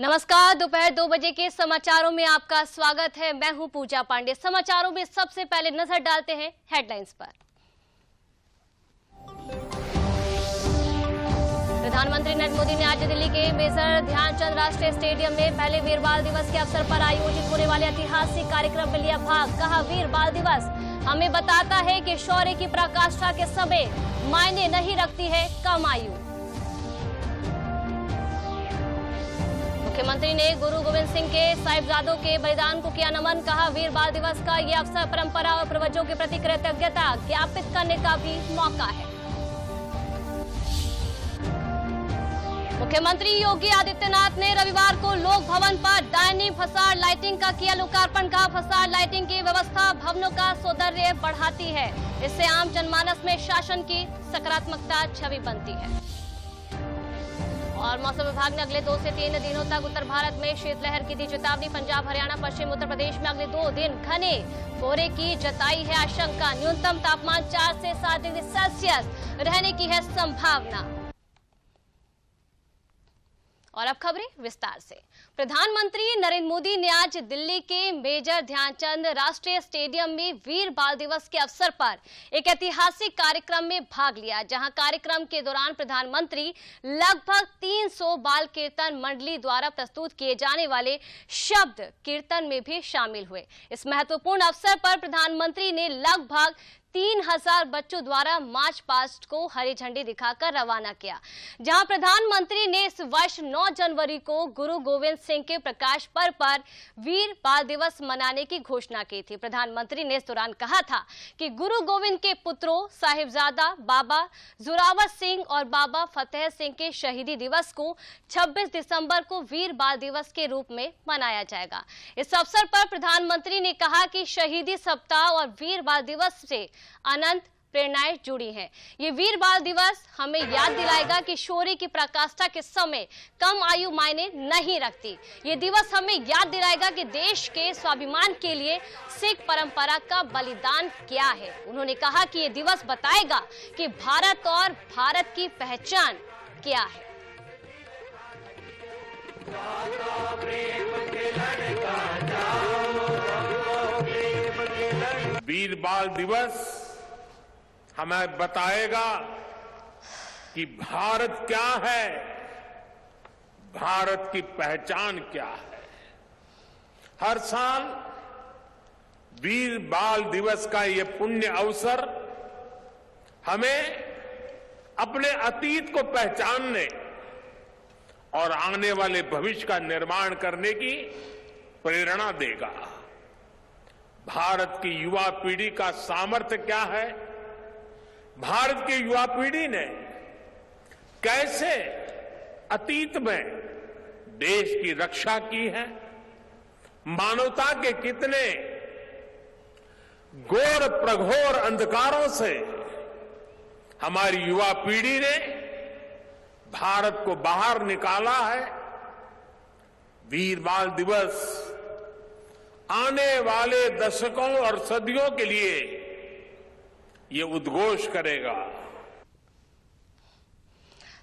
नमस्कार, दोपहर 2 बजे के समाचारों में आपका स्वागत है। मैं हूं पूजा पांडे। समाचारों में सबसे पहले नजर डालते हैं हेडलाइंस पर। प्रधानमंत्री नरेंद्र मोदी ने आज दिल्ली के मेजर ध्यानचंद राष्ट्रीय स्टेडियम में पहले वीर बाल दिवस के अवसर पर आयोजित होने वाले ऐतिहासिक कार्यक्रम में लिया भाग। कहा, वीर बाल दिवस हमें बताता है कि शौर्य की पराकाष्ठा के समय मायने नहीं रखती है कम आयु। मुख्यमंत्री ने गुरु गोविंद सिंह के साहिबजादों के बलिदान को किया नमन। कहा, वीर बाल दिवस का ये अवसर परंपरा और पूर्वजों के प्रति कृतज्ञता ज्ञापित करने का भी मौका है। मुख्यमंत्री योगी आदित्यनाथ ने रविवार को लोक भवन पर डायनी फसाड लाइटिंग का किया लोकार्पण। का फसाड लाइटिंग की व्यवस्था भवनों का सौंदर्य बढ़ाती है। इससे आम जनमानस में शासन की सकारात्मकता छवि बनती है। और मौसम विभाग ने अगले 2 से 3 दिनों तक उत्तर भारत में शीतलहर की दी चेतावनी। पंजाब, हरियाणा, पश्चिम उत्तर प्रदेश में अगले 2 दिन घने कोहरे की जताई है आशंका। न्यूनतम तापमान 4 से 7 डिग्री सेल्सियस रहने की है संभावना। और अब खबरें विस्तार से। प्रधानमंत्री नरेंद्र मोदी ने आज दिल्ली के मेजर ध्यानचंद राष्ट्रीय स्टेडियम में वीर बाल दिवस के अवसर पर एक ऐतिहासिक कार्यक्रम में भाग लिया, जहां कार्यक्रम के दौरान प्रधानमंत्री लगभग 300 बाल कीर्तन मंडली द्वारा प्रस्तुत किए जाने वाले शब्द कीर्तन में भी शामिल हुए। इस महत्वपूर्ण अवसर पर प्रधानमंत्री ने लगभग 3000 बच्चों द्वारा मार्च पास्ट को हरी झंडी दिखाकर रवाना किया, जहां प्रधानमंत्री ने इस वर्ष 9 जनवरी को गुरु गोविंद सिंह के प्रकाश पर्व पर वीर बाल दिवस मनाने की घोषणा की थी। प्रधानमंत्री ने इस दौरान कहा था कि गुरु गोविंद के पुत्रों साहिबजादा बाबा जोरावर सिंह और बाबा फतेह सिंह के शहीदी दिवस को 26 दिसंबर को वीर बाल दिवस के रूप में मनाया जाएगा। इस अवसर पर प्रधानमंत्री ने कहा कि शहीदी सप्ताह और वीर बाल दिवस से अनंत प्रेरणाएं जुड़ी हैं। ये वीर बाल दिवस हमें याद दिलाएगा कि शौर्य की पराकाष्ठा के समय कम आयु मायने नहीं रखती। ये दिवस हमें याद दिलाएगा कि देश के स्वाभिमान के लिए सिख परंपरा का बलिदान क्या है। उन्होंने कहा कि ये दिवस बताएगा कि भारत और भारत की पहचान क्या है। वीर बाल दिवस हमें बताएगा कि भारत क्या है, भारत की पहचान क्या है। हर साल वीर बाल दिवस का ये पुण्य अवसर हमें अपने अतीत को पहचानने और आने वाले भविष्य का निर्माण करने की प्रेरणा देगा। भारत की युवा पीढ़ी का सामर्थ्य क्या है, भारत की युवा पीढ़ी ने कैसे अतीत में देश की रक्षा की है, मानवता के कितने घोर प्रघोर अंधकारों से हमारी युवा पीढ़ी ने भारत को बाहर निकाला है। वीर बाल दिवस आने वाले दशकों और सदियों के लिए ये उद्घोष करेगा।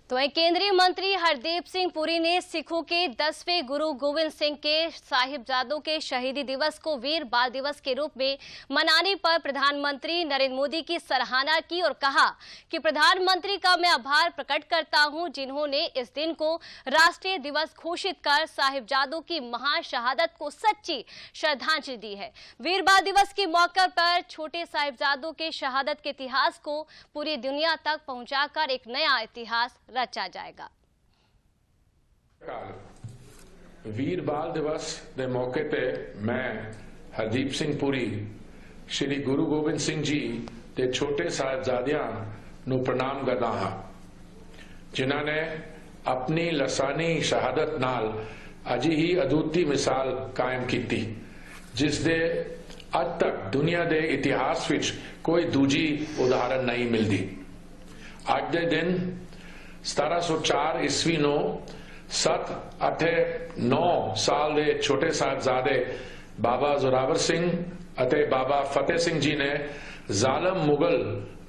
तो वहीं केंद्रीय मंत्री हरदीप सिंह पुरी ने सिखों के 10वें गुरु गोविंद सिंह के साहिबजादों के शहीदी दिवस को वीर बाल दिवस के रूप में मनाने पर प्रधानमंत्री नरेंद्र मोदी की सराहना की और कहा कि प्रधानमंत्री का मैं आभार प्रकट करता हूं, जिन्होंने इस दिन को राष्ट्रीय दिवस घोषित कर साहिबजादों की महान शहादत को सच्ची श्रद्धांजलि दी है। वीर बाल दिवस के मौके पर छोटे साहिबजादों के शहादत के इतिहास को पूरी दुनिया तक पहुंचाकर एक नया इतिहास रचा जाएगा। वीर बाल दिवस के मौके पे मैं हरदीप सिंह पुरी श्री गुरु गोबिंद सिंह जी के छोटे साहिबजादियां ਨੂੰ प्रणाम करना हा, जिन्हों ने अपनी लसानी शहादत नाल अजी ही अदुੱਤੀ मिसाल कायम की थी, जिस दे अज तक दुनिया के इतिहास विच कोई दूजी उदाहरण नहीं मिलती। अज के दिन 1704 ईस्वी ਨੂੰ 7-8-9 ਸਾਲ ਦੇ ਛੋਟੇ ਸਾਹਿਬਜ਼ਾਦੇ ਬਾਬਾ ਜ਼ੋਰਾਵਰ ਸਿੰਘ ਅਤੇ ਬਾਬਾ ਫਤਿਹ ਸਿੰਘ ਜੀ ਨੇ ਜ਼ਾਲਮ ਮੁਗਲ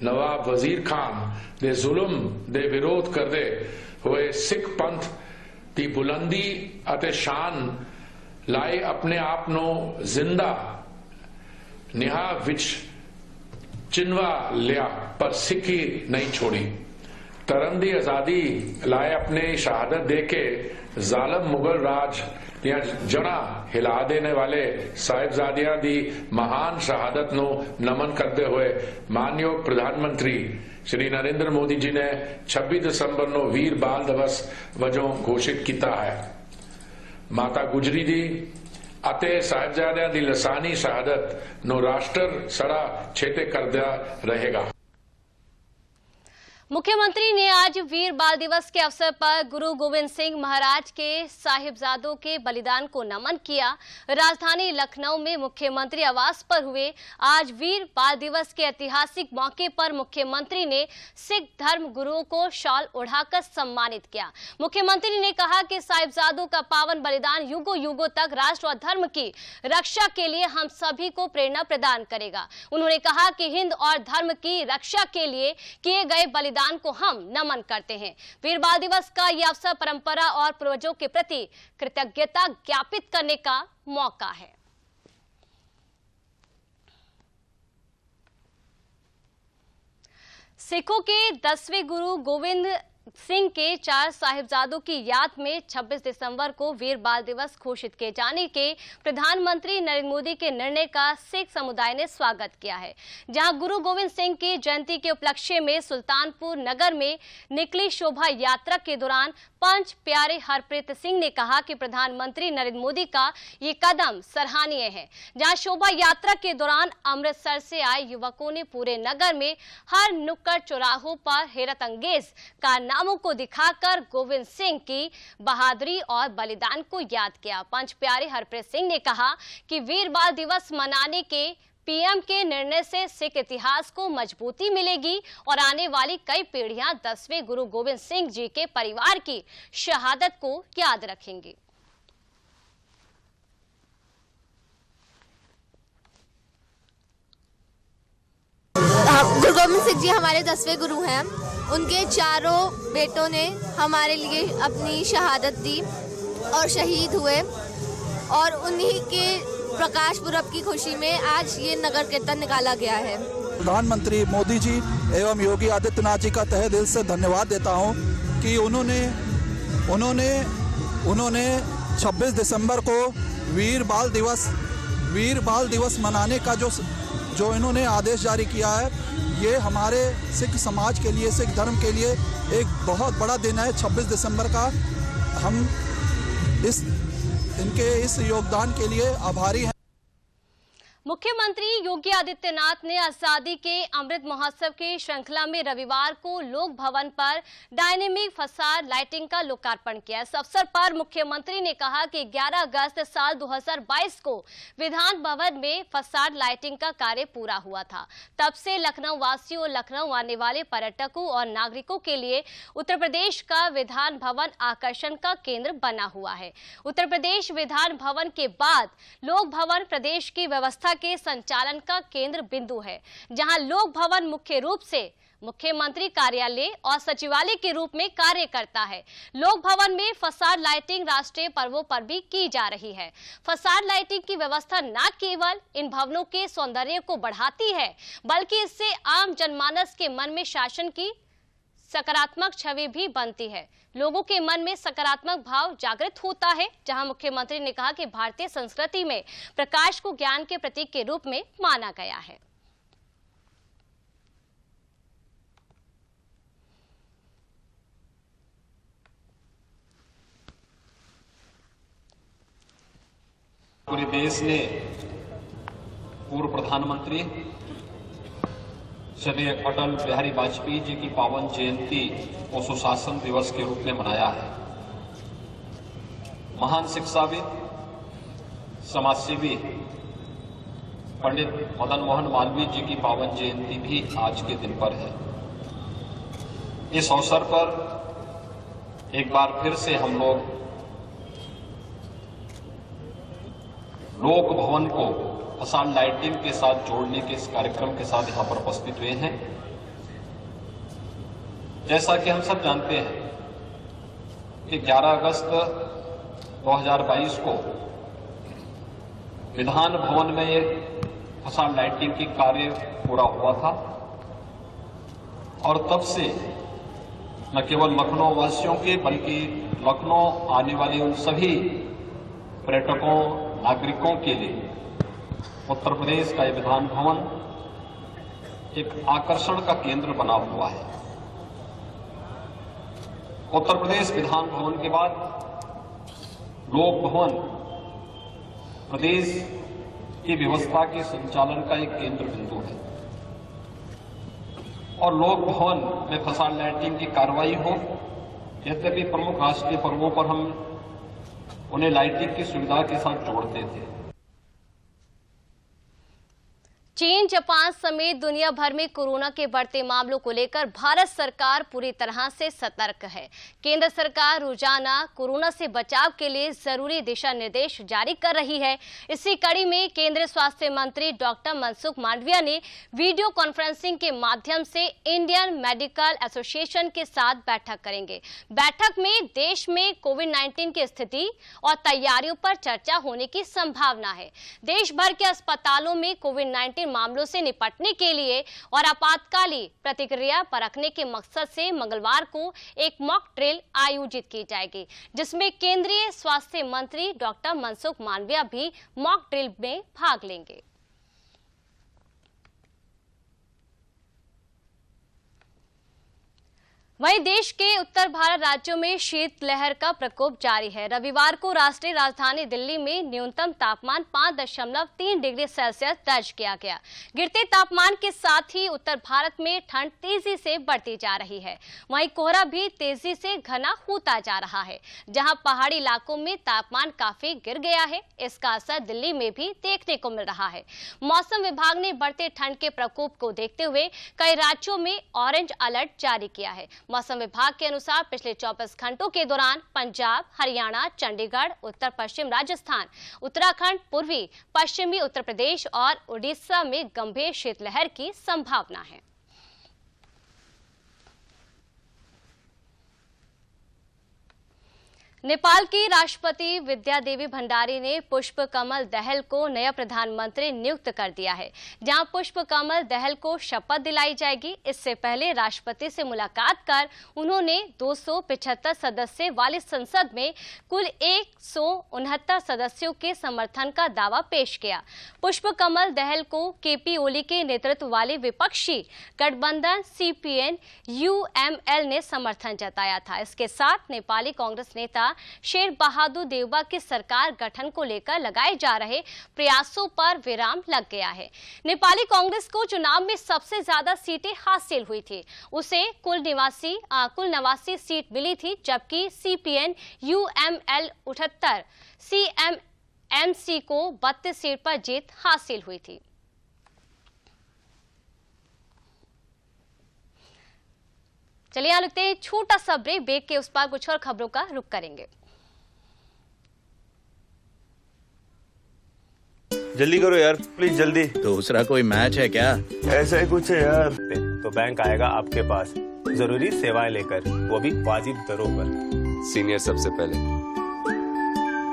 ਨਵਾਬ ਵਜ਼ੀਰ ਖਾਨ ਦੇ ਜ਼ੁਲਮ ਦੇ ਵਿਰੋਧ ਕਰਦੇ ਹੋਏ ਸਿੱਖ ਪੰਥ ਦੀ ਬੁਲੰਦੀ ਅਤੇ ਸ਼ਾਨ ਲਾਏ ਆਪਣੇ ਆਪ ਨੂੰ ਜ਼ਿੰਦਾ ਨਿਹਾ ਵਿੱਚ चिन्हवा लिया पर सिक्की नहीं छोड़ी। तरन दी आजादी लाए अपने शहादत देके जालिम मुगल राज दियां जड़ा हिला देने वाले साहिबजादियां दी महान शहादत नो नमन करते हुए मानयोग प्रधानमंत्री श्री नरेंद्र मोदी जी ने 26 दिसंबर नो वीर बाल दिवस वजों घोषित किया है। माता गुजरी दी ਅਤੇ ਸਾਹਿਬਜ਼ਾਦਿਆਂ ਦੀ ਲਸਾਨੀ ਸ਼ਹਾਦਤ ਨੂੰ ਰਾਸ਼ਟਰ ਸਦਾ ਚੇਤੇ ਕਰਦਾ रहेगा। मुख्यमंत्री ने आज वीर बाल दिवस के अवसर पर गुरु गोविंद सिंह महाराज के साहिबजादों के बलिदान को नमन किया। राजधानी लखनऊ में मुख्यमंत्री आवास पर हुए आज वीर बाल दिवस के ऐतिहासिक मौके पर मुख्यमंत्री ने सिख धर्म गुरुओं को शॉल ओढ़ाकर सम्मानित किया। मुख्यमंत्री ने कहा कि साहिबजादों का पावन बलिदान युगों युगों तक राष्ट्र और धर्म की रक्षा के लिए हम सभी को प्रेरणा प्रदान करेगा। उन्होंने कहा कि हिंद और धर्म की रक्षा के लिए किए गए बलिदान को हम नमन करते हैं। वीर बाल दिवस का यह अवसर परंपरा और पूर्वजों के प्रति कृतज्ञता ज्ञापित करने का मौका है। सिखों के 10वें गुरु गोविंद सिंह के 4 साहिबजादों की याद में 26 दिसंबर को वीर बाल दिवस घोषित किए जाने के प्रधानमंत्री नरेंद्र मोदी के निर्णय का सिख समुदाय ने स्वागत किया है। जहां गुरु गोविंद सिंह की जयंती के उपलक्ष्य में सुल्तानपुर नगर में निकली शोभा यात्रा के दौरान पंच प्यारे हरप्रीत सिंह ने कहा कि प्रधानमंत्री नरेंद्र मोदी का ये कदम सराहनीय है। जहां शोभा यात्रा के दौरान अमृतसर से आए युवकों ने पूरे नगर में हर नुक्कड़ चौराहों पर हैरत अंगेज कारनामों को दिखाकर गोविंद सिंह की बहादुरी और बलिदान को याद किया। पंच प्यारे हरप्रीत सिंह ने कहा कि वीर बाल दिवस मनाने के पीएम के निर्णय से सिख इतिहास को मजबूती मिलेगी और आने वाली कई पीढ़ियां 10वें गुरु गोविंद सिंह जी के परिवार की शहादत को याद रखेंगी। गुरु गोविंद सिंह जी हमारे 10वें गुरु हैं। उनके चारों बेटों ने हमारे लिए अपनी शहादत दी और शहीद हुए और उन्हीं के प्रकाश पुरब की खुशी में आज ये नगर कीर्तन निकाला गया है। प्रधानमंत्री मोदी जी एवं योगी आदित्यनाथ जी का तहे दिल से धन्यवाद देता हूं कि उन्होंने 26 दिसंबर को वीर बाल दिवस मनाने का जो इन्होंने आदेश जारी किया है, ये हमारे सिख समाज के लिए, सिख धर्म के लिए एक बहुत बड़ा दिन है। 26 दिसंबर का हम इनके इस योगदान के लिए आभारी हैं। मुख्यमंत्री योगी आदित्यनाथ ने आजादी के अमृत महोत्सव की श्रृंखला में रविवार को लोक भवन पर डायनेमिक फसाड लाइटिंग का लोकार्पण किया। इस अवसर पर मुख्यमंत्री ने कहा कि 11 अगस्त साल 2022 को विधान भवन में फसाड लाइटिंग का कार्य पूरा हुआ था। तब से लखनऊ वासियों और लखनऊ आने वाले पर्यटकों और नागरिकों के लिए उत्तर प्रदेश का विधान भवन आकर्षण का केंद्र बना हुआ है। उत्तर प्रदेश विधान भवन के बाद लोक भवन प्रदेश की व्यवस्था के संचालन का केंद्र बिंदु है, जहां लोक भवन मुख्य रूप से मुख्यमंत्री कार्यालय और सचिवालय के रूप में कार्य करता है। लोक भवन में फसाड लाइटिंग राष्ट्रीय पर्वों पर भी की जा रही है। फसाड लाइटिंग की व्यवस्था न केवल इन भवनों के सौंदर्य को बढ़ाती है, बल्कि इससे आम जनमानस के मन में शासन की सकारात्मक छवि भी बनती है। लोगों के मन में सकारात्मक भाव जागृत होता है। जहां मुख्यमंत्री ने कहा कि भारतीय संस्कृति में प्रकाश को ज्ञान के प्रतीक के रूप में माना गया है। पूरे देश ने पूर्व प्रधानमंत्री श्री अटल बिहारी वाजपेयी जी की पावन जयंती को सुशासन दिवस के रूप में मनाया है। महान शिक्षाविद, समाजसेवी पंडित मदन मोहन मालवीय जी की पावन जयंती भी आज के दिन पर है। इस अवसर पर एक बार फिर से हम लोग लोक भवन को फसाड लाइटिंग के साथ जोड़ने के इस कार्यक्रम के साथ यहां पर उपस्थित हुए हैं। जैसा कि हम सब जानते हैं कि 11 अगस्त 2022 को विधान भवन में ये फसाड लाइटिंग की कार्य पूरा हुआ था और तब से न केवल लखनऊ वासियों के बल्कि लखनऊ आने वाले उन सभी पर्यटकों नागरिकों के लिए उत्तर प्रदेश का ये विधान भवन एक आकर्षण का केंद्र बना हुआ है। उत्तर प्रदेश विधान भवन के बाद लोक भवन प्रदेश की व्यवस्था के संचालन का एक केंद्र बिंदु है और लोक भवन में फसाड लाइटिंग की कार्रवाई हो। यद्यपि प्रमुख राष्ट्रीय पर्वों पर हम उन्हें लाइटिंग की सुविधा के साथ जोड़ते थे। चीन, जापान समेत दुनिया भर में कोरोना के बढ़ते मामलों को लेकर भारत सरकार पूरी तरह से सतर्क है। केंद्र सरकार रोजाना कोरोना से बचाव के लिए जरूरी दिशा निर्देश जारी कर रही है। इसी कड़ी में केंद्रीय स्वास्थ्य मंत्री डॉक्टर मनसुख मांडविया ने वीडियो कॉन्फ्रेंसिंग के माध्यम से इंडियन मेडिकल एसोसिएशन के साथ बैठक करेंगे। बैठक में देश में कोविड-19 की स्थिति और तैयारियों पर चर्चा होने की संभावना है। देश भर के अस्पतालों में कोविड-19 मामलों से निपटने के लिए और आपातकालीन प्रतिक्रिया परखने के मकसद से मंगलवार को एक मॉक ड्रिल आयोजित की जाएगी, जिसमें केंद्रीय स्वास्थ्य मंत्री डॉक्टर मनसुख मांडविया भी मॉक ड्रिल में भाग लेंगे। वहीं देश के उत्तर भारत राज्यों में शीतलहर का प्रकोप जारी है। रविवार को राष्ट्रीय राजधानी दिल्ली में न्यूनतम तापमान 5.3 डिग्री सेल्सियस दर्ज किया गया। गिरते तापमान के साथ ही उत्तर भारत में ठंड तेजी से बढ़ती जा रही है। वहीं कोहरा भी तेजी से घना होता जा रहा है। जहां पहाड़ी इलाकों में तापमान काफी गिर गया है, इसका असर दिल्ली में भी देखने को मिल रहा है। मौसम विभाग ने बढ़ते ठंड के प्रकोप को देखते हुए कई राज्यों में ऑरेंज अलर्ट जारी किया है। मौसम विभाग के अनुसार पिछले 24 घंटों के दौरान पंजाब, हरियाणा, चंडीगढ़, उत्तर पश्चिम राजस्थान, उत्तराखंड, पूर्वी पश्चिमी उत्तर प्रदेश और उड़ीसा में गंभीर शीतलहर की संभावना है। नेपाल की राष्ट्रपति विद्या देवी भंडारी ने पुष्प कमल दहल को नया प्रधानमंत्री नियुक्त कर दिया है, जहां पुष्प कमल दहल को शपथ दिलाई जाएगी। इससे पहले राष्ट्रपति से मुलाकात कर उन्होंने 275 सदस्य वाली संसद में कुल 169 सदस्यों के समर्थन का दावा पेश किया। पुष्प कमल दहल को केपी ओली के नेतृत्व वाले विपक्षी गठबंधन CPN-UML ने समर्थन जताया था। इसके साथ नेपाली कांग्रेस नेता शेर बहादुर देउबा की सरकार गठन को लेकर लगाए जा रहे प्रयासों पर विराम लग गया है। नेपाली कांग्रेस को चुनाव में सबसे ज्यादा सीटें हासिल हुई थी, उसे कुल 89 सीट मिली थी, जबकि CPN-UML 78, CMMC को 32 सीट पर जीत हासिल हुई थी। चलिए यहाँ रुकते हैं, छोटा सा ब्रेक के उस पार कुछ और खबरों का रुख करेंगे। जल्दी करो यार, प्लीज जल्दी। दूसरा कोई मैच है क्या? ऐसा ही कुछ है यार। तो बैंक आएगा आपके पास जरूरी सेवाएं लेकर, वो भी वाजिब दरों पर। सीनियर सबसे पहले।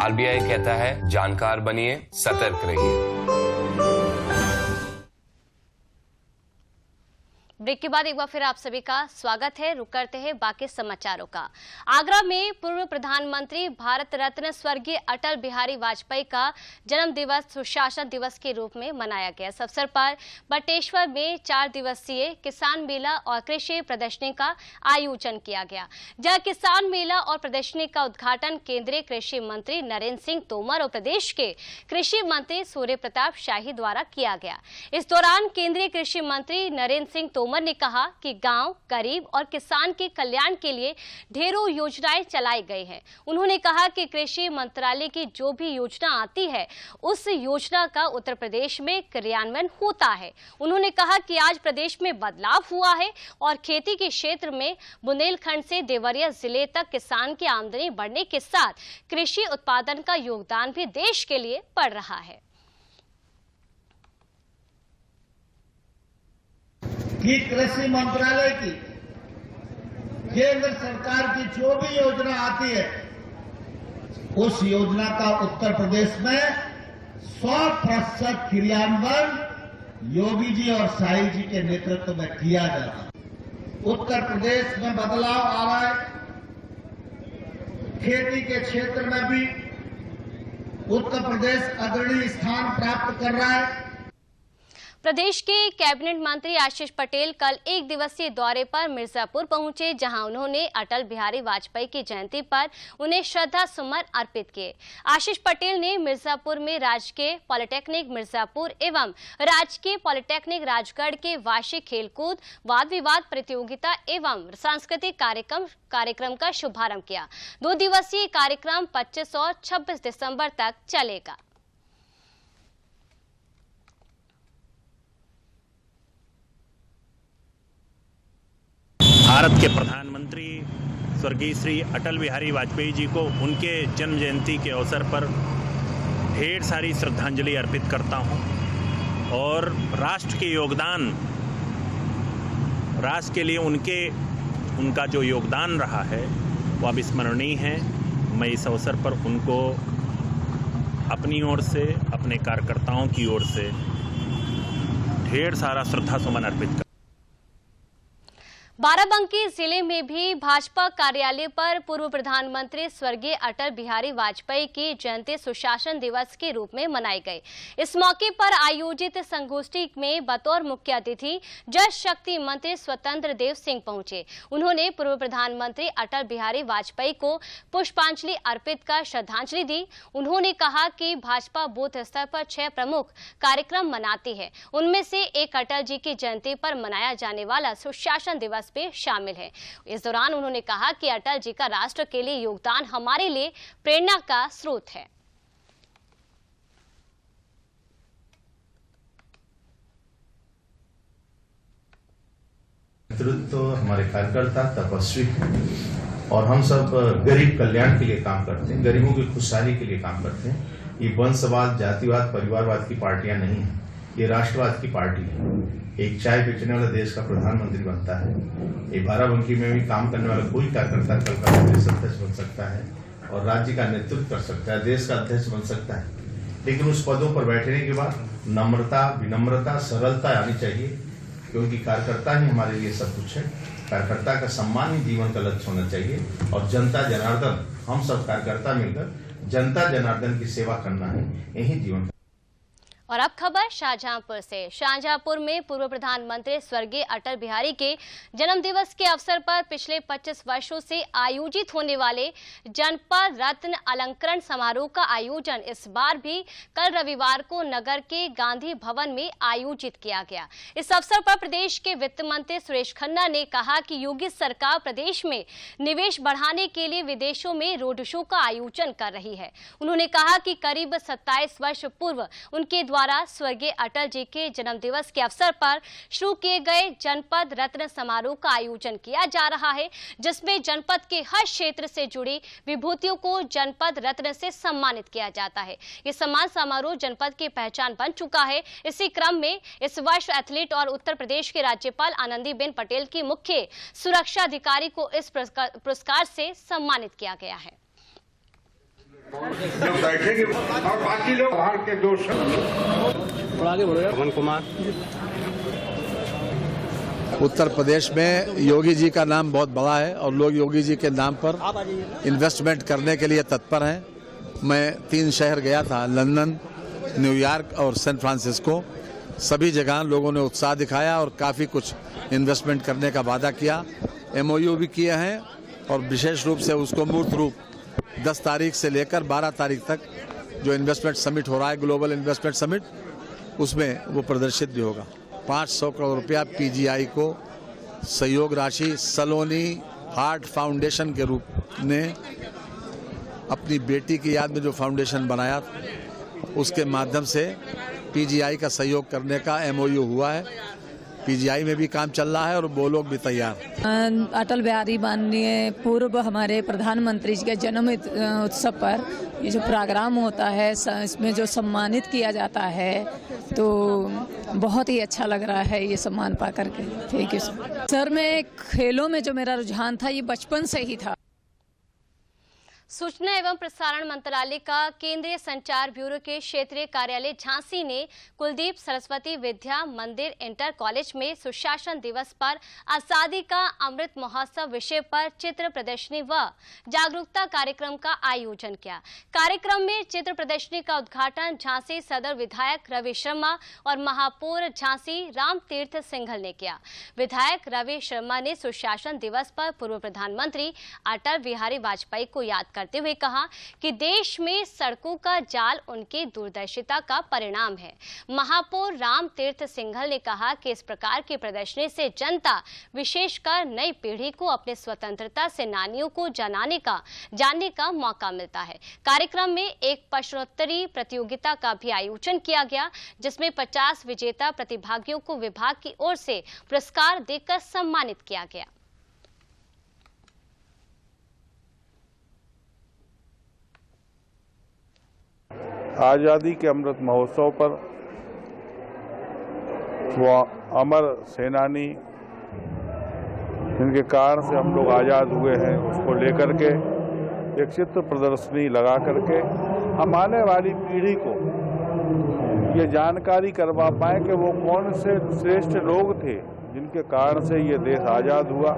RBI कहता है जानकार बनिए, सतर्क रहिए। ब्रेक के बाद एक बार फिर आप सभी का स्वागत है। रुक करते हैं बाकी समाचारों का। आगरा में पूर्व प्रधानमंत्री भारत रत्न स्वर्गीय अटल बिहारी वाजपेयी का जन्म दिवस सुशासन दिवस के रूप में मनाया गया। इस अवसर पर बटेश्वर में 4 दिवसीय किसान मेला और कृषि प्रदर्शनी का आयोजन किया गया। जहां किसान मेला और प्रदर्शनी का उद्घाटन केंद्रीय कृषि मंत्री नरेंद्र सिंह तोमर और प्रदेश के कृषि मंत्री सूर्य प्रताप शाही द्वारा किया गया। इस दौरान केंद्रीय कृषि मंत्री नरेंद्र सिंह तोमर ने कहा कि गांव, गरीब और किसान के कल्याण के लिए ढेरों योजनाएं चलाई गई हैं। उन्होंने कहा कि कृषि मंत्रालय की जो भी योजना आती है, उस योजना का उत्तर प्रदेश में क्रियान्वयन होता है। उन्होंने कहा कि आज प्रदेश में बदलाव हुआ है और खेती के क्षेत्र में बुंदेलखंड से देवरिया जिले तक किसान की आमदनी बढ़ने के साथ कृषि उत्पादन का योगदान भी देश के लिए बढ़ रहा है। कि कृषि मंत्रालय की केंद्र सरकार की जो भी योजना आती है उस योजना का उत्तर प्रदेश में 100% क्रियान्वयन योगी जी और साई जी के नेतृत्व में किया जा रहा है। उत्तर प्रदेश में बदलाव आ रहा है। खेती के क्षेत्र में भी उत्तर प्रदेश अग्रणी स्थान प्राप्त कर रहा है। प्रदेश के कैबिनेट मंत्री आशीष पटेल कल एक दिवसीय दौरे पर मिर्जापुर पहुंचे, जहां उन्होंने अटल बिहारी वाजपेयी की जयंती पर उन्हें श्रद्धा सुमन अर्पित किए। आशीष पटेल ने मिर्जापुर में राजकीय पॉलिटेक्निक मिर्जापुर एवं राजकीय पॉलिटेक्निक राजगढ़ के वार्षिक खेलकूद वाद विवाद प्रतियोगिता एवं सांस्कृतिक कार्यक्रम का शुभारंभ किया। 2 दिवसीय कार्यक्रम 25 और 26 दिसंबर तक चलेगा। भारत के प्रधानमंत्री स्वर्गीय श्री अटल बिहारी वाजपेयी जी को उनके जन्म जयंती के अवसर पर ढेर सारी श्रद्धांजलि अर्पित करता हूं और राष्ट्र के योगदान, राष्ट्र के लिए उनका जो योगदान रहा है वो अविस्मरणीय है। मैं इस अवसर पर उनको अपनी ओर से, अपने कार्यकर्ताओं की ओर से ढेर सारा श्रद्धा सुमन अर्पित करता हूं। बाराबंकी जिले में भी भाजपा कार्यालय पर पूर्व प्रधानमंत्री स्वर्गीय अटल बिहारी वाजपेयी की जयंती सुशासन दिवस के रूप में मनाई गई। इस मौके पर आयोजित संगोष्ठी में बतौर मुख्य अतिथि जल शक्ति मंत्री स्वतंत्र देव सिंह पहुंचे। उन्होंने पूर्व प्रधानमंत्री अटल बिहारी वाजपेयी को पुष्पांजलि अर्पित कर श्रद्धांजलि दी। उन्होंने कहा कि भाजपा बूथ स्तर पर 6 प्रमुख कार्यक्रम मनाती है, उनमें से एक अटल जी की जयंती पर मनाया जाने वाला सुशासन दिवस भी शामिल है। इस दौरान उन्होंने कहा कि अटल जी का राष्ट्र के लिए योगदान हमारे लिए प्रेरणा का स्रोत है। नेतृत्व हमारे कार्यकर्ता तपस्वी हैं और हम सब गरीब कल्याण के लिए काम करते हैं, गरीबों की खुशहाली के लिए काम करते हैं। ये वंशवाद, जातिवाद, परिवारवाद की पार्टियां नहीं है, ये राष्ट्रवाद की पार्टी है। एक चाय बेचने वाला देश का प्रधानमंत्री बनता है। ये बाराबंकी में भी काम करने वाला कोई कार्यकर्ता कल का प्रदेश अध्यक्ष बन सकता है और राज्य का नेतृत्व कर सकता है, देश का अध्यक्ष बन सकता है। लेकिन उस पदों पर बैठने के बाद नम्रता, विनम्रता, सरलता आनी चाहिए, क्योंकि कार्यकर्ता ही हमारे लिए सब कुछ है। कार्यकर्ता का सम्मान ही जीवन का लक्ष्य होना चाहिए और जनता जनार्दन, हम सब कार्यकर्ता मिलकर जनता जनार्दन की सेवा करना है, यही जीवन। और अब खबर शाहजहांपुर से। शाहजहांपुर में पूर्व प्रधानमंत्री स्वर्गीय अटल बिहारी के जन्म दिवस के अवसर पर पिछले 25 वर्षों से आयोजित होने वाले जनपद रत्न अलंकरण समारोह का आयोजन इस बार भी कल रविवार को नगर के गांधी भवन में आयोजित किया गया। इस अवसर पर प्रदेश के वित्त मंत्री सुरेश खन्ना ने कहा कि योगी सरकार प्रदेश में निवेश बढ़ाने के लिए विदेशों में रोड शो का आयोजन कर रही है। उन्होंने कहा कि करीब 27 वर्ष पूर्व उनके द्वारा स्वर्गीय अटल जी के जन्म दिवस के अवसर पर शुरू किए गए जनपद रत्न समारोह का आयोजन किया जा रहा है, जिसमें जनपद के हर क्षेत्र से जुड़ी विभूतियों को जनपद रत्न से सम्मानित किया जाता है। ये सम्मान समारोह जनपद की पहचान बन चुका है। इसी क्रम में इस वर्ष एथलीट और उत्तर प्रदेश के राज्यपाल आनंदीबेन पटेल की मुख्य सुरक्षा अधिकारी को इस पुरस्कार से सम्मानित किया गया है। बैठेंगे और बाकी लोग बाहर के दो पवन कुमार। उत्तर प्रदेश में योगी जी का नाम बहुत बड़ा है और लोग योगी जी के नाम पर इन्वेस्टमेंट करने के लिए तत्पर हैं। मैं 3 शहर गया था, लंदन, न्यूयॉर्क और सैन फ्रांसिस्को। सभी जगह लोगों ने उत्साह दिखाया और काफ़ी कुछ इन्वेस्टमेंट करने का वादा किया। MOU भी किए हैं और विशेष रूप से उसको मूर्त रूप 10 तारीख से लेकर 12 तारीख तक जो इन्वेस्टमेंट समिट हो रहा है, ग्लोबल इन्वेस्टमेंट समिट, उसमें वो प्रदर्शित भी होगा। 500 करोड़ रुपया PGI को सहयोग राशि सलोनी हार्ट फाउंडेशन के रूप में अपनी बेटी की याद में जो फाउंडेशन बनाया उसके माध्यम से PGI का सहयोग करने का MOU हुआ है पीजीआई में भी काम चल रहा है और वो लोग भी तैयार हैं। अटल बिहारी माननीय पूर्व हमारे प्रधानमंत्री जी के जन्म उत्सव पर ये जो प्रोग्राम होता है इसमें जो सम्मानित किया जाता है तो बहुत ही अच्छा लग रहा है ये सम्मान पा करके। Thank you sir. मैं खेलों में जो मेरा रुझान था ये बचपन से ही था। सूचना एवं प्रसारण मंत्रालय का केंद्रीय संचार ब्यूरो के क्षेत्रीय कार्यालय झांसी ने कुलदीप सरस्वती विद्या मंदिर इंटर कॉलेज में सुशासन दिवस पर आजादी का अमृत महोत्सव विषय पर चित्र प्रदर्शनी व जागरूकता कार्यक्रम का आयोजन किया। कार्यक्रम में चित्र प्रदर्शनी का उद्घाटन झांसी सदर विधायक रवि शर्मा और महापौर झांसी राम तीर्थ सिंघल ने किया। विधायक रवि शर्मा ने सुशासन दिवस पर पूर्व प्रधानमंत्री अटल बिहारी वाजपेयी को याद करते हुए कहा कि देश में सड़कों का जाल उनकी दूरदर्शिता का परिणाम है। महापौर राम तीर्थ सिंघल ने कहा कि इस प्रकार की प्रदर्शनी से जनता विशेषकर नई पीढ़ी को अपने स्वतंत्रता सेनानियों को जानने का मौका मिलता है। कार्यक्रम में एक प्रश्नोत्तरी प्रतियोगिता का भी आयोजन किया गया जिसमें 50 विजेता प्रतिभागियों को विभाग की ओर से पुरस्कार देकर सम्मानित किया गया। आज़ादी के अमृत महोत्सव पर वो अमर सेनानी जिनके कारण से हम लोग आज़ाद हुए हैं उसको लेकर के एक चित्र प्रदर्शनी लगा करके हम आने वाली पीढ़ी को ये जानकारी करवा पाए कि वो कौन से श्रेष्ठ लोग थे जिनके कारण से ये देश आज़ाद हुआ।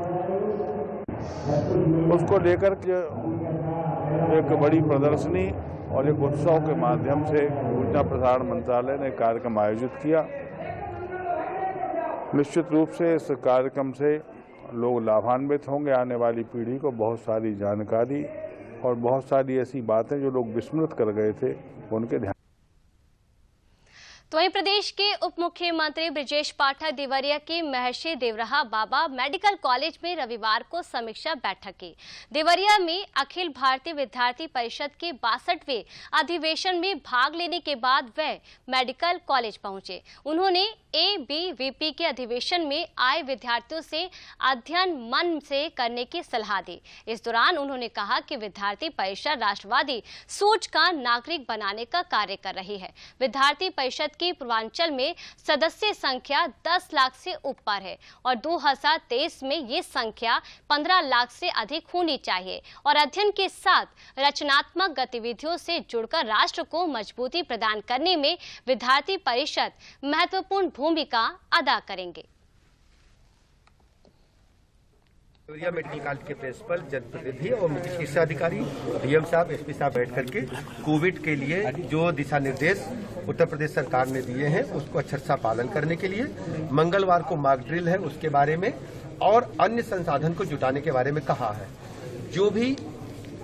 उसको लेकर के एक बड़ी प्रदर्शनी और एक उत्सव के माध्यम से सूचना प्रसारण मंत्रालय ने कार्यक्रम आयोजित किया। निश्चित रूप से इस कार्यक्रम से लोग लाभान्वित होंगे। आने वाली पीढ़ी को बहुत सारी जानकारी और बहुत सारी ऐसी बातें जो लोग विस्मृत कर गए थे उनके ध्यान। तो वहीं प्रदेश के उप मुख्यमंत्री ब्रजेश पाठक देवरिया के महर्षि देवराहा बाबा मेडिकल कॉलेज में रविवार को समीक्षा बैठक की। देवरिया में अखिल भारतीय विद्यार्थी परिषद के 62वें अधिवेशन में भाग लेने के बाद वे मेडिकल कॉलेज पहुंचे। उन्होंने ABVP के अधिवेशन में आए विद्यार्थियों से अध्ययन मन से करने की सलाह दी। इस दौरान उन्होंने कहा कि विद्यार्थी परिषद राष्ट्रवादी सोच का नागरिक बनाने का कार्य कर रही है। विद्यार्थी परिषद की पूर्वांचल में सदस्य संख्या 10 लाख से ऊपर है और 2023 में ये संख्या 15 लाख से अधिक होनी चाहिए और अध्ययन के साथ रचनात्मक गतिविधियों से जुड़कर राष्ट्र को मजबूती प्रदान करने में विद्यार्थी परिषद महत्वपूर्ण भूमिका अदा करेंगे। देवरिया मेडिकल कॉलेज के प्रिंसिपल, जनप्रतिनिधि और मुख्य चिकित्सा अधिकारी, DM साहब, SP साहब बैठ करके कोविड के लिए जो दिशा निर्देश उत्तर प्रदेश सरकार ने दिए हैं उसको अच्छा पालन करने के लिए मंगलवार को मॉक ड्रिल है उसके बारे में और अन्य संसाधन को जुटाने के बारे में कहा है। जो भी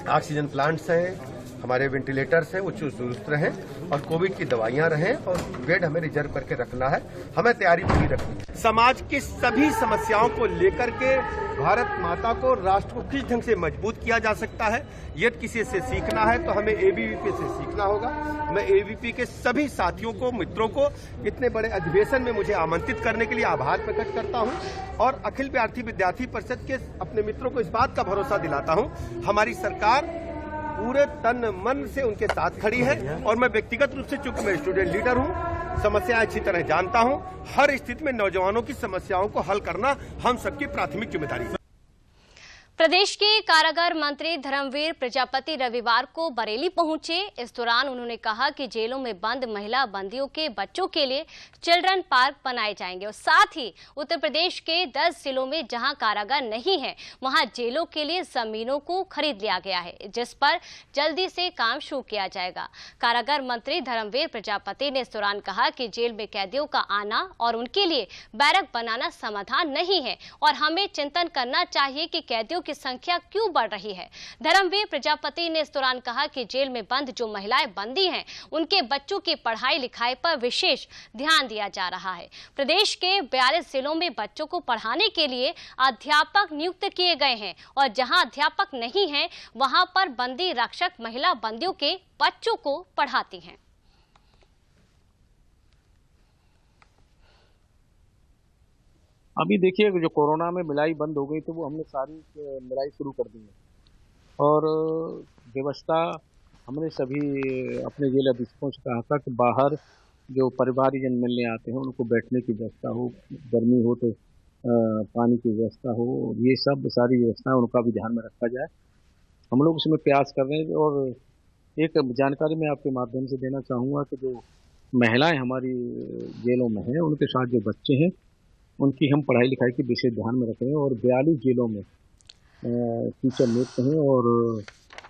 ऑक्सीजन प्लांट्स हैं, हमारे वेंटिलेटर्स हैं, वो दुरुस्त रहें और कोविड की दवाइयां रहें और बेड हमें रिजर्व करके रखना है। हमें तैयारी पूरी रखनी है। समाज की सभी समस्याओं को लेकर के भारत माता को, राष्ट्र को किस ढंग से मजबूत किया जा सकता है, यदि किसी से सीखना है तो हमें ABVP से सीखना होगा। मैं ABVP के सभी साथियों को, मित्रों को इतने बड़े अधिवेशन में मुझे आमंत्रित करने के लिए आभार प्रकट करता हूं और अखिल भारतीय विद्यार्थी परिषद के अपने मित्रों को इस बात का भरोसा दिलाता हूं हमारी सरकार पूरे तन मन से उनके साथ खड़ी है और मैं व्यक्तिगत रूप से, चूंकि मैं स्टूडेंट लीडर हूं, समस्याएं अच्छी तरह जानता हूं, हर स्थिति में नौजवानों की समस्याओं को हल करना हम सबकी प्राथमिक जिम्मेदारी है। प्रदेश के कारागार मंत्री धर्मवीर प्रजापति रविवार को बरेली पहुंचे। इस दौरान उन्होंने कहा कि जेलों में बंद महिला बंदियों के बच्चों के लिए चिल्ड्रन पार्क बनाए जाएंगे और साथ ही उत्तर प्रदेश के 10 जिलों में जहां कारागार नहीं है वहां जेलों के लिए जमीनों को खरीद लिया गया है, जिस पर जल्दी से काम शुरू किया जाएगा। कारागार मंत्री धर्मवीर प्रजापति ने इस दौरान कहा कि जेल में कैदियों का आना और उनके लिए बैरक बनाना समाधान नहीं है और हमें चिंतन करना चाहिए कि कैदियों की संख्या क्यों बढ़ रही है। धर्मवीर प्रजापति ने इस दौरान कहा कि जेल में बंद जो महिलाएं बंदी हैं उनके बच्चों की पढ़ाई लिखाई पर विशेष ध्यान दिया जा रहा है। प्रदेश के 42 जिलों में बच्चों को पढ़ाने के लिए अध्यापक नियुक्त किए गए हैं और जहां अध्यापक नहीं हैं वहां पर बंदी रक्षक महिला बंदियों के बच्चों को पढ़ाती हैं। अभी देखिए जो कोरोना में मिलाई बंद हो गई तो वो हमने सारी मिलाई शुरू कर दी है और व्यवस्था हमने सभी अपने जेल अधीक्षकों से कहा था कि बाहर जो परिवारजन मिलने आते हैं उनको बैठने की व्यवस्था हो, गर्मी हो तो पानी की व्यवस्था हो, ये सब सारी व्यवस्थाएं उनका भी ध्यान में रखा जाए। हम लोग उसमें प्रयास कर रहे हैं। और एक जानकारी मैं आपके माध्यम से देना चाहूँगा कि जो महिलाएं हमारी जेलों में हैं उनके साथ जो बच्चे हैं उनकी हम पढ़ाई लिखाई की विशेष ध्यान में रख रहे हैं और 42 जेलों में टीचर नियुक्त हैं और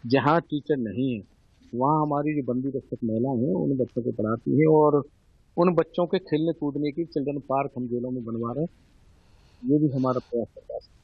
जहाँ टीचर नहीं है वहाँ हमारी जो बंदी रक्षक महिलाएं हैं उन बच्चों को पढ़ाती हैं और उन बच्चों के खेलने कूदने की चिल्ड्रन पार्क हम जेलों में बनवा रहे हैं। ये भी हमारा प्रयास है।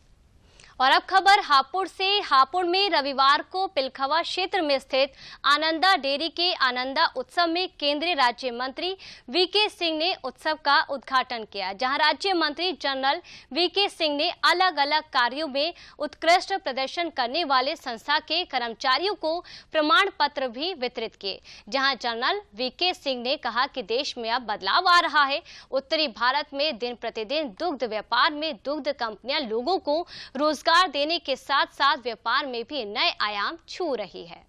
और अब खबर हापुड़ से। हापुड़ में रविवार को पिलखवा क्षेत्र में स्थित आनंदा डेयरी के आनंदा उत्सव में केंद्रीय राज्य मंत्री वीके सिंह ने उत्सव का उद्घाटन किया, जहां राज्य मंत्री जनरल वीके सिंह ने अलग अलग कार्यों में उत्कृष्ट प्रदर्शन करने वाले संस्था के कर्मचारियों को प्रमाण पत्र भी वितरित किए। जहां जनरल वीके सिंह ने कहा कि देश में अब बदलाव आ रहा है। उत्तरी भारत में दिन प्रतिदिन दुग्ध व्यापार में दुग्ध कंपनियां लोगों को रोजगार देने के साथ साथ व्यापार में भी नए आयाम छू रही है।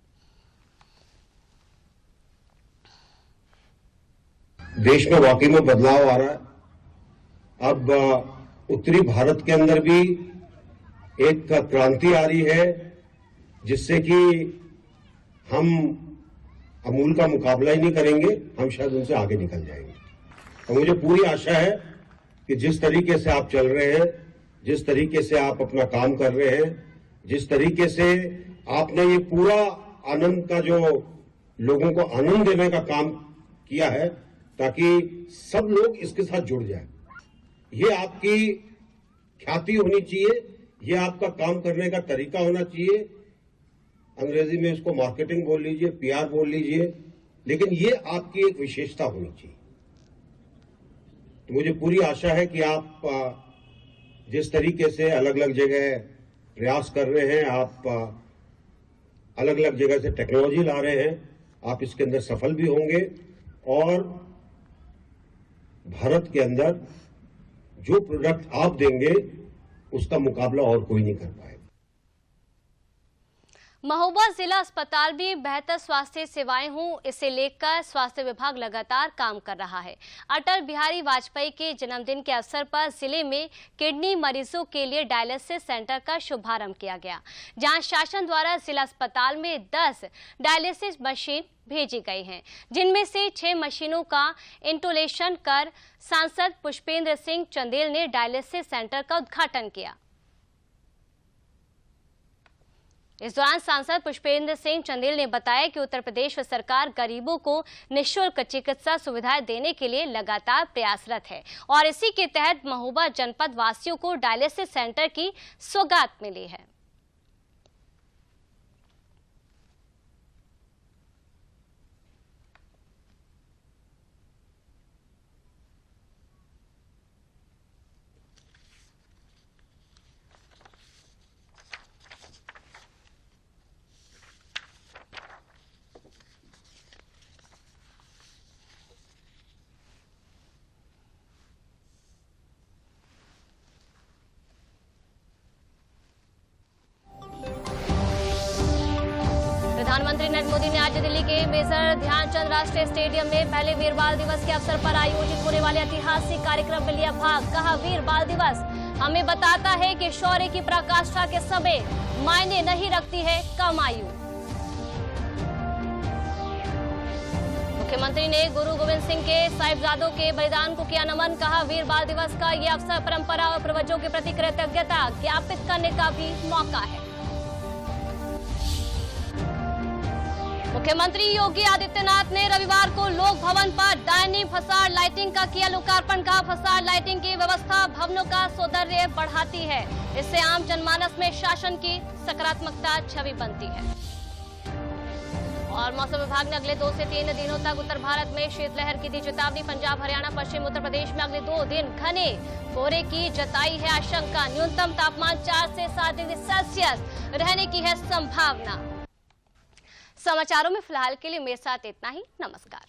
देश में वाकई में बदलाव आ रहा है। अब उत्तरी भारत के अंदर भी एक क्रांति आ रही है जिससे कि हम अमूल का मुकाबला ही नहीं करेंगे, हम शायद उनसे आगे निकल जाएंगे। और मुझे पूरी आशा है कि जिस तरीके से आप चल रहे हैं, जिस तरीके से आप अपना काम कर रहे हैं, जिस तरीके से आपने ये पूरा आनंद का जो लोगों को आनंद देने का काम किया है ताकि सब लोग इसके साथ जुड़ जाएं, ये आपकी ख्याति होनी चाहिए, ये आपका काम करने का तरीका होना चाहिए। अंग्रेजी में इसको मार्केटिंग बोल लीजिए, पीआर बोल लीजिए, लेकिन ये आपकी एक विशेषता होनी चाहिए। तो मुझे पूरी आशा है कि आप जिस तरीके से अलग अलग जगह प्रयास कर रहे हैं, आप अलग अलग जगह से टेक्नोलॉजी ला रहे हैं, आप इसके अंदर सफल भी होंगे और भारत के अंदर जो प्रोडक्ट आप देंगे उसका मुकाबला और कोई नहीं कर पाएगा। महोबा जिला अस्पताल में बेहतर स्वास्थ्य सेवाएं हों, इसे लेकर स्वास्थ्य विभाग लगातार काम कर रहा है। अटल बिहारी वाजपेयी के जन्मदिन के अवसर पर जिले में किडनी मरीजों के लिए डायलिसिस सेंटर का शुभारंभ किया गया, जहां शासन द्वारा जिला अस्पताल में 10 डायलिसिस मशीन भेजी गई हैं, जिनमें से 6 मशीनों का इंस्टॉलेशन कर सांसद पुष्पेंद्र सिंह चंदेल ने डायलिसिस सेंटर का उद्घाटन किया। इस दौरान सांसद पुष्पेंद्र सिंह चंदेल ने बताया कि उत्तर प्रदेश सरकार गरीबों को निःशुल्क चिकित्सा सुविधाएं देने के लिए लगातार प्रयासरत है और इसी के तहत महोबा जनपद वासियों को डायलिसिस सेंटर की सौगात मिली है। प्रधानमंत्री नरेंद्र मोदी ने आज दिल्ली के मेजर ध्यानचंद राष्ट्रीय स्टेडियम में पहले वीर बाल दिवस के अवसर पर आयोजित होने वाले ऐतिहासिक कार्यक्रम में लिया भाग। कहा, वीर बाल दिवस हमें बताता है कि शौर्य की पराकाष्ठा के समय मायने नहीं रखती है कम आयु। मुख्यमंत्री ने गुरु गोविंद सिंह के साहिबजादों के बलिदान को किया नमन। कहा, वीर बाल दिवस का ये अवसर परंपरा और पूर्वजों के प्रति कृतज्ञता ज्ञापित करने का भी मौका है। मुख्यमंत्री योगी आदित्यनाथ ने रविवार को लोक भवन पर डायनी फसाड लाइटिंग का किया लोकार्पण। का फसाड लाइटिंग की व्यवस्था भवनों का सौंदर्य बढ़ाती है, इससे आम जनमानस में शासन की सकारात्मकता छवि बनती है। और मौसम विभाग ने अगले 2 से 3 दिनों तक उत्तर भारत में शीतलहर की दी चेतावनी। पंजाब, हरियाणा, पश्चिम उत्तर प्रदेश में अगले 2 दिन घने कोहरे की जताई है आशंका। न्यूनतम तापमान 4 से 7 डिग्री सेल्सियस रहने की है संभावना। समाचारों में फिलहाल के लिए मेरे साथ इतना ही। नमस्कार।